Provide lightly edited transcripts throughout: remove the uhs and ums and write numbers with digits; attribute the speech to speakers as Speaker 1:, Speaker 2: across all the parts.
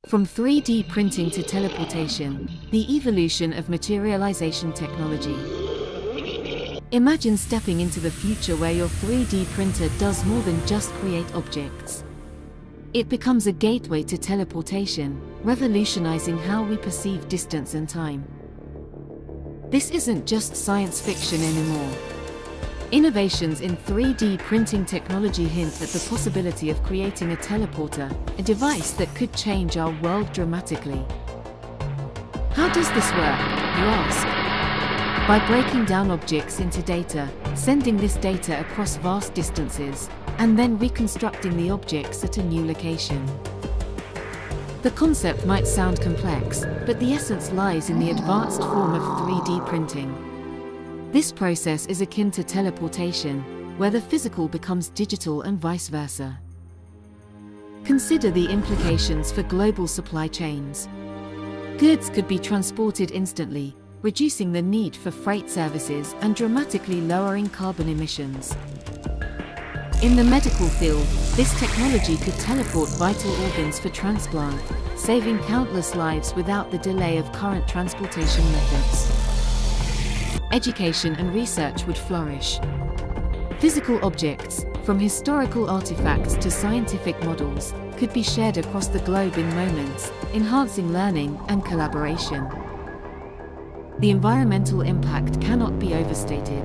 Speaker 1: From 3D printing to teleportation, the evolution of materialization technology. Imagine stepping into the future where your 3D printer does more than just create objects. It becomes a gateway to teleportation, revolutionizing how we perceive distance and time. This isn't just science fiction anymore. Innovations in 3D printing technology hint at the possibility of creating a teleporter, a device that could change our world dramatically. How does this work, you ask? By breaking down objects into data, sending this data across vast distances, and then reconstructing the objects at a new location. The concept might sound complex, but the essence lies in the advanced form of 3D printing. This process is akin to teleportation, where the physical becomes digital and vice versa. Consider the implications for global supply chains. Goods could be transported instantly, reducing the need for freight services and dramatically lowering carbon emissions. In the medical field, this technology could teleport vital organs for transplant, saving countless lives without the delay of current transportation methods. Education and research would flourish. Physical objects, from historical artifacts to scientific models, could be shared across the globe in moments, enhancing learning and collaboration. The environmental impact cannot be overstated.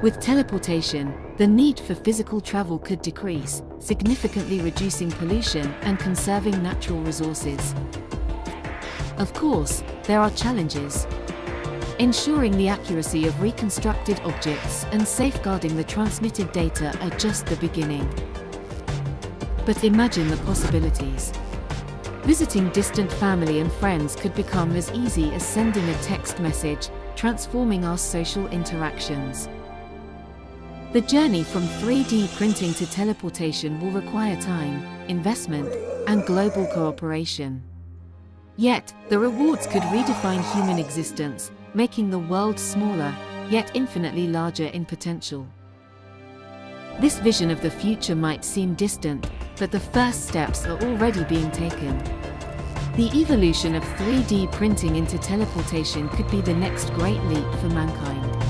Speaker 1: With teleportation, the need for physical travel could decrease, significantly reducing pollution and conserving natural resources. Of course, there are challenges. Ensuring the accuracy of reconstructed objects and safeguarding the transmitted data are just the beginning. But imagine the possibilities. Visiting distant family and friends could become as easy as sending a text message, transforming our social interactions. The journey from 3D printing to teleportation will require time, investment, and global cooperation. Yet, the rewards could redefine human existence, making the world smaller, yet infinitely larger in potential. This vision of the future might seem distant, but the first steps are already being taken. The evolution of 3D printing into teleportation could be the next great leap for mankind.